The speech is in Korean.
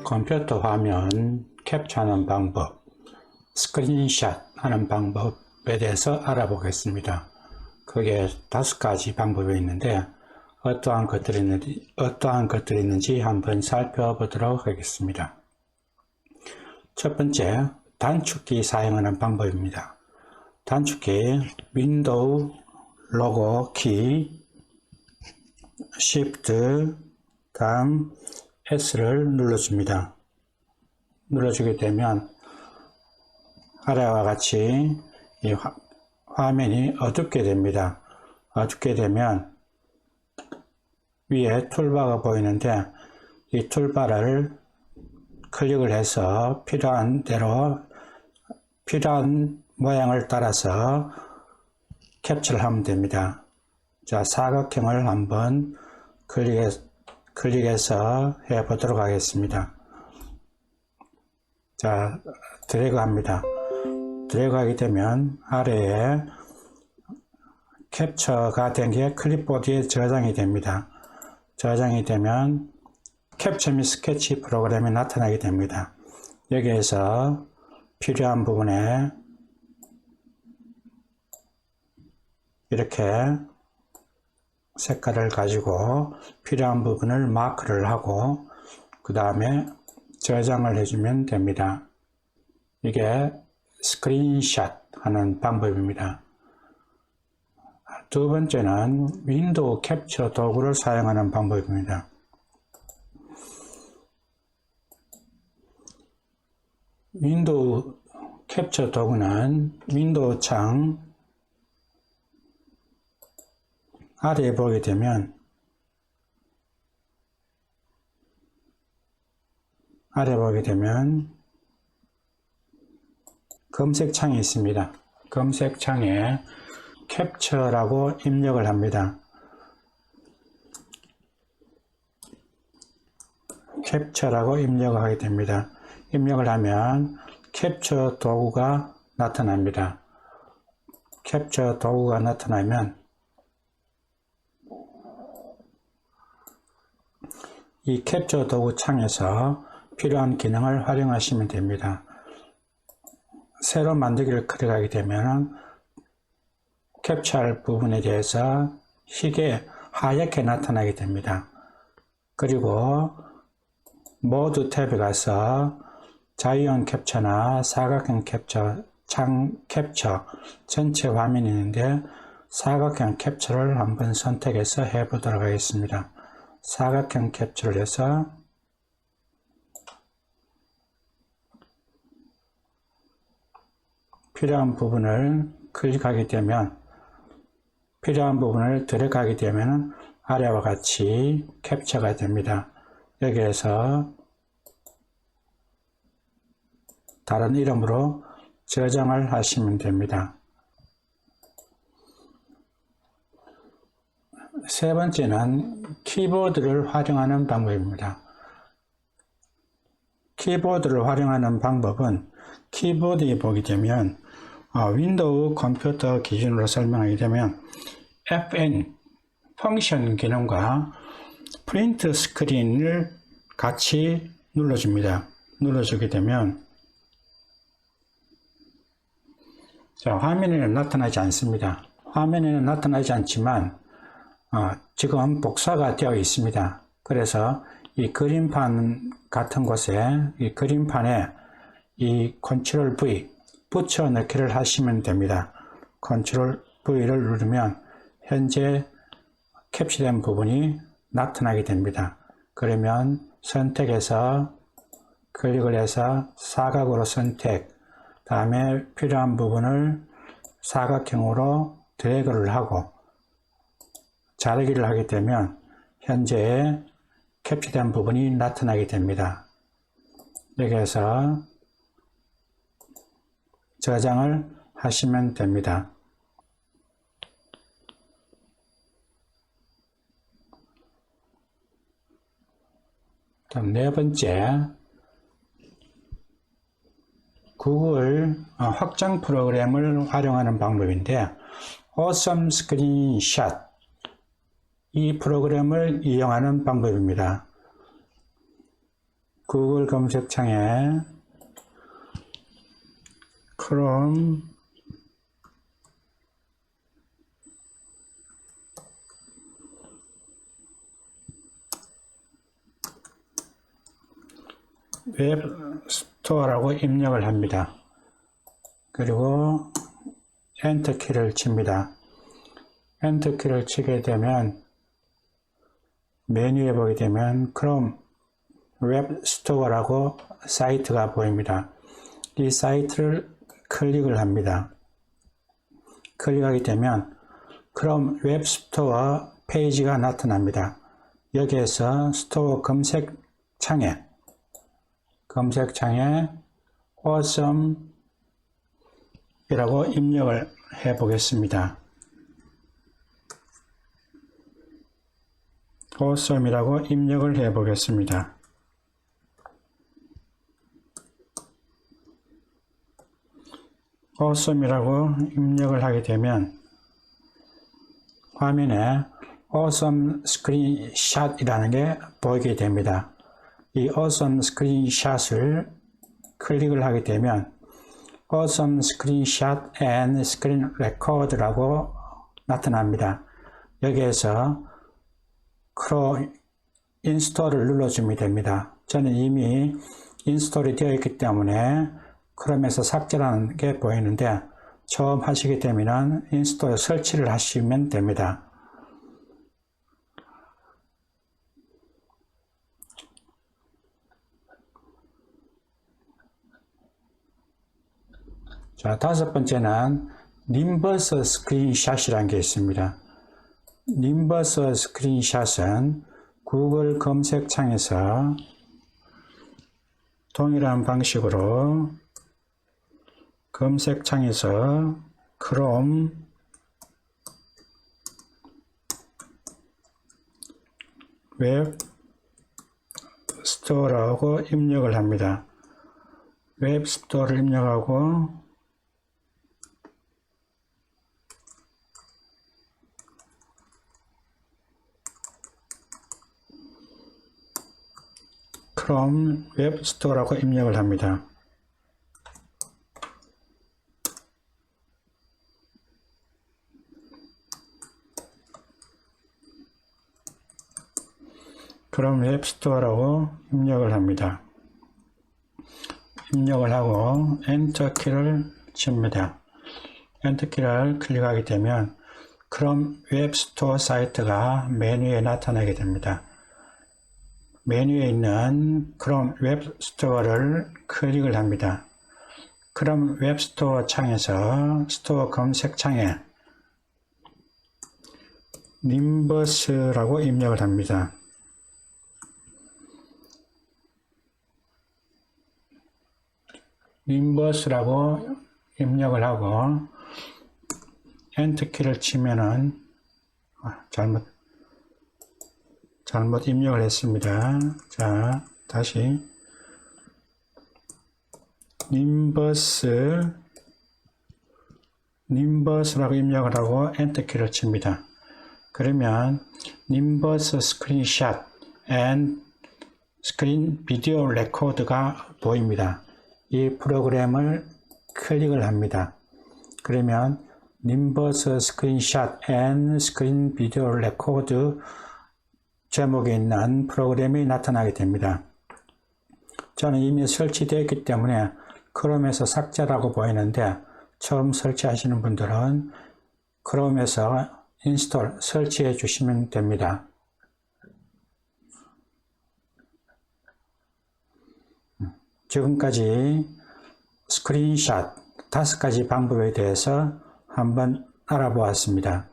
컴퓨터 화면 캡처하는 방법, 스크린샷 하는 방법에 대해서 알아보겠습니다. 크게 5가지 방법이 있는데 어떠한 것들이 있는지 한번 살펴보도록 하겠습니다. 첫 번째, 단축키 사용하는 방법입니다. 단축키 윈도우 로고 키 Shift 다음 S를 눌러줍니다. 눌러주게 되면 아래와 같이 이 화면이 어둡게 됩니다. 어둡게 되면 위에 툴바가 보이는데 이 툴바를 클릭을 해서 필요한 대로 필요한 모양을 따라서 캡처를 하면 됩니다. 자, 사각형을 한번 클릭해서 해 보도록 하겠습니다. 자, 드래그 합니다. 드래그 하게 되면 아래에 캡처가 된 게 클립보드에 저장이 됩니다. 저장이 되면 캡처 및 스케치 프로그램이 나타나게 됩니다. 여기에서 필요한 부분에 이렇게 색깔을 가지고 필요한 부분을 마크를 하고 그 다음에 저장을 해주면 됩니다. 이게 스크린샷 하는 방법입니다. 두 번째는 윈도우 캡처 도구를 사용하는 방법입니다. 윈도우 캡처 도구는 윈도우 창 아래에 보게 되면 검색창이 있습니다. 검색창에 캡처라고 입력을 합니다. 캡처라고 입력을 하게 됩니다. 입력을 하면 캡처 도구가 나타납니다. 캡처 도구가 나타나면 이 캡처 도구 창에서 필요한 기능을 활용하시면 됩니다. 새로 만들기를 클릭하게 되면 캡처할 부분에 대해서 희게 하얗게 나타나게 됩니다. 그리고 모드 탭에 가서 자유형 캡처나 사각형 캡처, 창 캡처 전체 화면이 있는데 사각형 캡처를 한번 선택해서 해보도록 하겠습니다. 사각형 캡처를 해서 필요한 부분을 클릭하게 되면 필요한 부분을 드래그하게 되면 아래와 같이 캡처가 됩니다. 여기에서 다른 이름으로 저장을 하시면 됩니다. 세 번째는 키보드를 활용하는 방법입니다. 키보드를 활용하는 방법은 키보드에 보게 되면 윈도우 컴퓨터 기준으로 설명하게 되면 FN 펑션 기능과 프린트 스크린을 같이 눌러줍니다. 눌러주게 되면 자, 화면에는 나타나지 않습니다. 화면에는 나타나지 않지만 지금 복사가 되어 있습니다. 그래서 이 그림판 같은 곳에 이 그림판에 이 컨트롤 V 붙여 넣기를 하시면 됩니다. 컨트롤 V를 누르면 현재 캡처된 부분이 나타나게 됩니다. 그러면 선택해서 클릭을 해서 사각으로 선택, 다음에 필요한 부분을 사각형으로 드래그를 하고 자르기를 하게 되면 현재 캡처된 부분이 나타나게 됩니다. 여기에서 저장을 하시면 됩니다. 다음 네 번째, 구글 확장 프로그램을 활용하는 방법인데 Awesome Screenshot 이 프로그램을 이용하는 방법입니다. 구글 검색창에 크롬 웹 스토어라고 입력을 합니다. 그리고 엔터 키를 칩니다. 엔터 키를 치게 되면 메뉴에 보게 되면 크롬 웹 스토어라고 사이트가 보입니다. 이 사이트를 클릭을 합니다. 클릭하게 되면 크롬 웹 스토어 페이지가 나타납니다. 여기에서 스토어 검색창에 awesome 이라고 입력을 해 보겠습니다. awesome이라고 입력을 해 보겠습니다. awesome이라고 입력을 하게 되면 화면에 awesome screenshot이라는 게 보이게 됩니다. 이 awesome screenshot을 클릭을 하게 되면 awesome screenshot and screen record라고 나타납니다. 여기에서 크롬 인스톨을 눌러주면 됩니다. 저는 이미 인스톨이 되어 있기 때문에 크롬에서 삭제라는 게 보이는데 처음 하시게 되면 인스톨 설치를 하시면 됩니다. 자, 다섯 번째는 Nimbus 스크린샷이라는 게 있습니다. Nimbus 스크린샷은 구글 검색창에서 동일한 방식으로 검색창에서 크롬 웹 스토어라고 입력을 합니다. 웹 스토어를 입력하고 크롬 웹 스토어라고 입력을 합니다. 크롬 웹 스토어라고 입력을 합니다. 입력을 하고 엔터 키를 칩니다. 엔터 키를 클릭하게 되면 크롬 웹 스토어 사이트가 메뉴에 나타나게 됩니다. 메뉴에 있는 크롬 웹 스토어를 클릭을 합니다. 크롬 웹 스토어 창에서 스토어 검색창에 Nimbus라고 입력을 합니다. Nimbus라고 입력을 하고 엔터 키를 치면은 잘못 입력을 했습니다. 자, 다시 Nimbus라고 입력을 하고 엔터 키를 칩니다. 그러면 Nimbus Screenshot and Screen Video Record가 보입니다. 이 프로그램을 클릭을 합니다. 그러면 Nimbus Screenshot and Screen Video Record 제목에 있는 프로그램이 나타나게 됩니다. 저는 이미 설치되어 있기 때문에 크롬에서 삭제라고 보이는데 처음 설치하시는 분들은 크롬에서 인스톨 설치해 주시면 됩니다. 지금까지 스크린샷 5가지 방법에 대해서 한번 알아보았습니다.